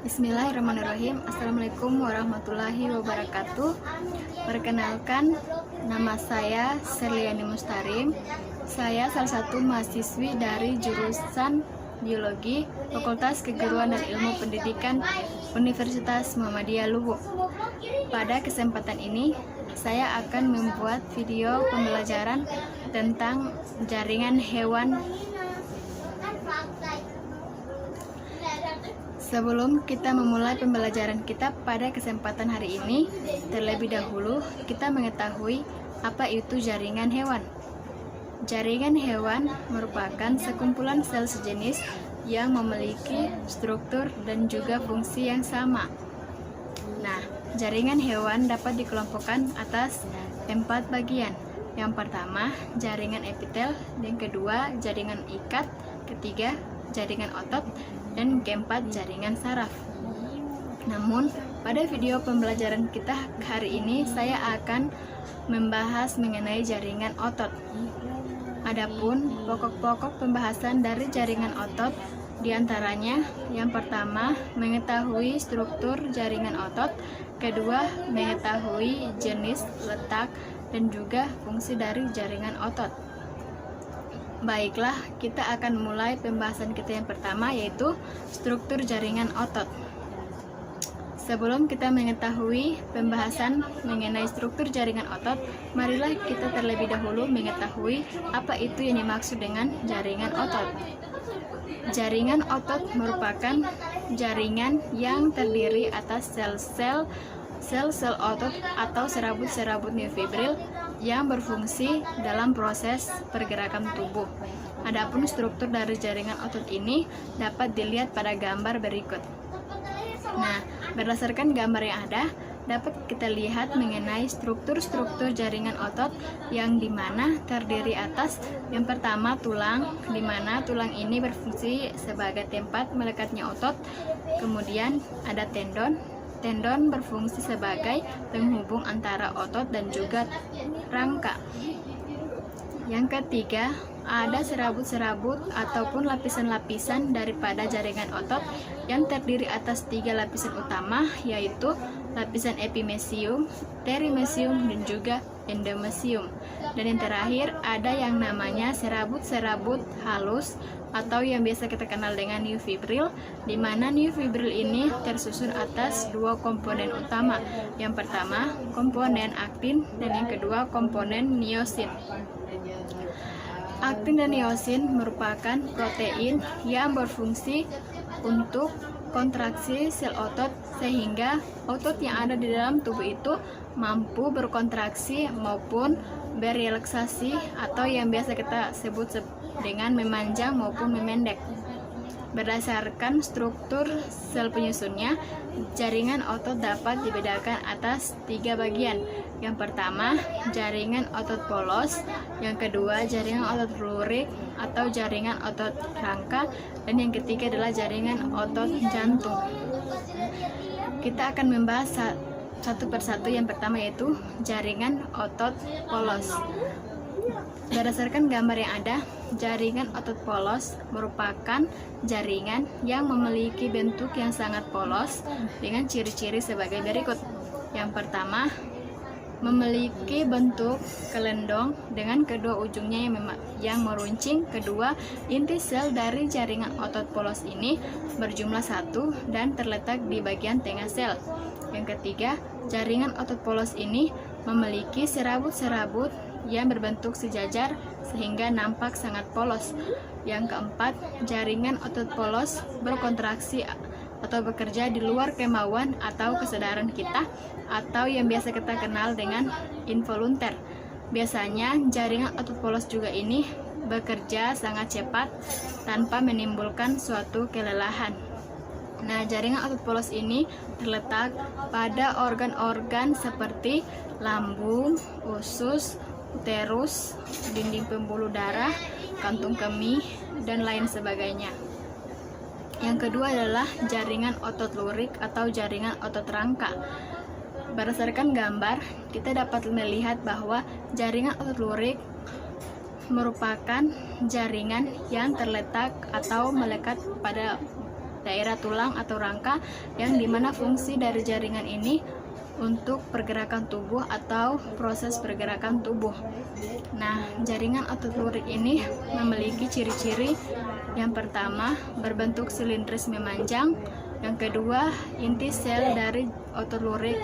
Bismillahirrahmanirrahim. Assalamualaikum warahmatullahi wabarakatuh. Perkenalkan, nama saya Serliani Mustarim. Saya salah satu mahasiswi dari jurusan Biologi Fakultas Keguruan dan Ilmu Pendidikan Universitas Muhammadiyah Lubuk. Pada kesempatan ini, saya akan membuat video pembelajaran tentang jaringan hewan. Sebelum kita memulai pembelajaran kita pada kesempatan hari ini, terlebih dahulu kita mengetahui apa itu jaringan hewan. Jaringan hewan merupakan sekumpulan sel sejenis yang memiliki struktur dan juga fungsi yang sama. Nah, jaringan hewan dapat dikelompokkan atas 4 bagian. Yang pertama, jaringan epitel, yang kedua, jaringan ikat, ketiga, jaringan otot, dan keempat, jaringan saraf. Namun, pada video pembelajaran kita hari ini saya akan membahas mengenai jaringan otot. Adapun pokok-pokok pembahasan dari jaringan otot diantaranya, yang pertama, mengetahui struktur jaringan otot, kedua, mengetahui jenis, letak, dan juga fungsi dari jaringan otot. Baiklah, kita akan mulai pembahasan kita yang pertama, yaitu struktur jaringan otot. Sebelum kita mengetahui pembahasan mengenai struktur jaringan otot, marilah kita terlebih dahulu mengetahui apa itu yang dimaksud dengan jaringan otot. Jaringan otot merupakan jaringan yang terdiri atas sel-sel otot atau serabut-serabut miofibril yang berfungsi dalam proses pergerakan tubuh. Adapun struktur dari jaringan otot ini dapat dilihat pada gambar berikut. Nah, berdasarkan gambar yang ada, dapat kita lihat mengenai struktur-struktur jaringan otot yang dimana terdiri atas yang pertama tulang, dimana tulang ini berfungsi sebagai tempat melekatnya otot. Kemudian ada tendon. Tendon berfungsi sebagai penghubung antara otot dan juga rangka. Yang ketiga, ada serabut-serabut ataupun lapisan-lapisan daripada jaringan otot yang terdiri atas 3 lapisan utama, yaitu lapisan epimesium, terimesium, dan juga endomesium. Dan yang terakhir, ada yang namanya serabut-serabut halus atau yang biasa kita kenal dengan neurofibril, di mana neurofibril ini tersusun atas 2 komponen utama. Yang pertama, komponen aktin, dan yang kedua, komponen miosin. Aktin dan miosin merupakan protein yang berfungsi untuk kontraksi sel otot, sehingga otot yang ada di dalam tubuh itu mampu berkontraksi maupun berelaksasi, atau yang biasa kita sebut dengan memanjang maupun memendek. Berdasarkan struktur sel penyusunnya, jaringan otot dapat dibedakan atas 3 bagian. Yang pertama, jaringan otot polos, yang kedua, jaringan otot lurik atau jaringan otot rangka, dan yang ketiga adalah jaringan otot jantung. Kita akan membahas satu persatu. Yang pertama yaitu jaringan otot polos. Berdasarkan gambar yang ada, jaringan otot polos merupakan jaringan yang memiliki bentuk yang sangat polos dengan ciri-ciri sebagai berikut. Yang pertama, memiliki bentuk kelendong dengan kedua ujungnya yang meruncing. Kedua, inti sel dari jaringan otot polos ini berjumlah 1 dan terletak di bagian tengah sel. Yang ketiga, jaringan otot polos ini memiliki serabut-serabut yang berbentuk sejajar sehingga nampak sangat polos. Yang keempat, jaringan otot polos berkontraksi atau bekerja di luar kemauan atau kesadaran kita, atau yang biasa kita kenal dengan involunter. Biasanya jaringan otot polos juga ini bekerja sangat cepat tanpa menimbulkan suatu kelelahan. Nah, jaringan otot polos ini terletak pada organ-organ seperti lambung, usus, uterus, dinding pembuluh darah, kantung kemih, dan lain sebagainya. Yang kedua adalah jaringan otot lurik atau jaringan otot rangka. Berdasarkan gambar, kita dapat melihat bahwa jaringan otot lurik merupakan jaringan yang terletak atau melekat pada daerah tulang atau rangka, yang dimana fungsi dari jaringan ini untuk pergerakan tubuh atau proses pergerakan tubuh. Nah, jaringan otot lurik ini memiliki ciri-ciri. Yang pertama, berbentuk silindris memanjang. Yang kedua, inti sel dari otot lurik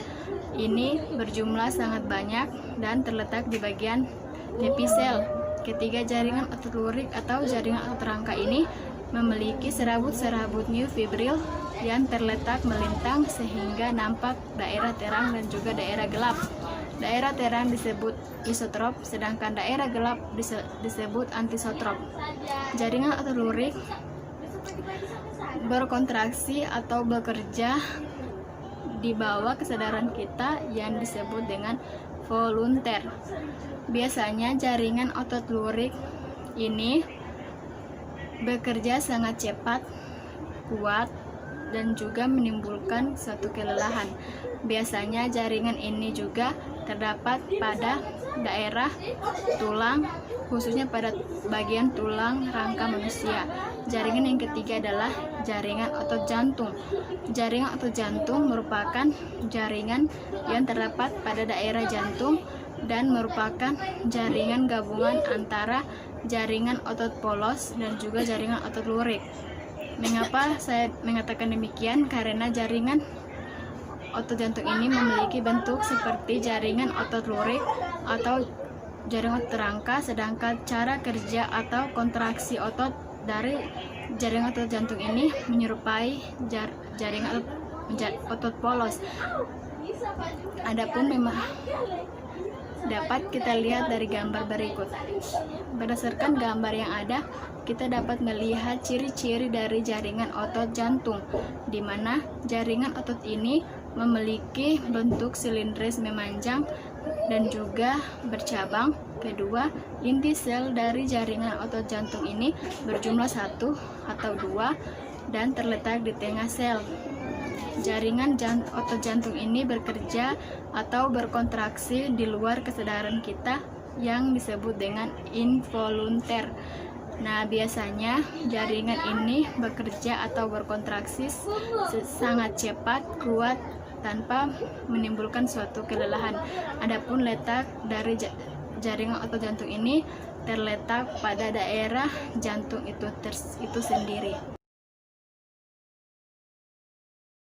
ini berjumlah sangat banyak dan terletak di bagian tepi sel. Ketiga, jaringan otot lurik atau jaringan otot rangka ini memiliki serabut-serabut myofibril yang terletak melintang sehingga nampak daerah terang dan juga daerah gelap. Daerah terang disebut isotrop, sedangkan daerah gelap disebut antisotrop. Jaringan otot lurik berkontraksi atau bekerja di bawah kesadaran kita yang disebut dengan volunteer. Biasanya jaringan otot lurik ini bekerja sangat cepat, kuat, dan juga menimbulkan suatu kelelahan. Biasanya jaringan ini juga terdapat pada daerah tulang, khususnya pada bagian tulang rangka manusia. Jaringan yang ketiga adalah jaringan otot jantung. Jaringan otot jantung merupakan jaringan yang terdapat pada daerah jantung dan merupakan jaringan gabungan antara jaringan otot polos dan juga jaringan otot lurik. Mengapa saya mengatakan demikian? Karena jaringan otot jantung ini memiliki bentuk seperti jaringan otot lurik atau jaringan otot rangka, sedangkan cara kerja atau kontraksi otot dari jaringan otot jantung ini menyerupai jaringan otot polos. Adapun memang dapat kita lihat dari gambar berikut. Berdasarkan gambar yang ada, kita dapat melihat ciri-ciri dari jaringan otot jantung, di mana jaringan otot ini memiliki bentuk silindris memanjang dan juga bercabang. Kedua, inti sel dari jaringan otot jantung ini berjumlah 1 atau 2 dan terletak di tengah sel. Jaringan otot jantung ini bekerja atau berkontraksi di luar kesadaran kita yang disebut dengan involunteer. Nah, biasanya jaringan ini bekerja atau berkontraksi sangat cepat, kuat, tanpa menimbulkan suatu kelelahan. Adapun letak dari jaringan otot jantung ini terletak pada daerah jantung itu sendiri.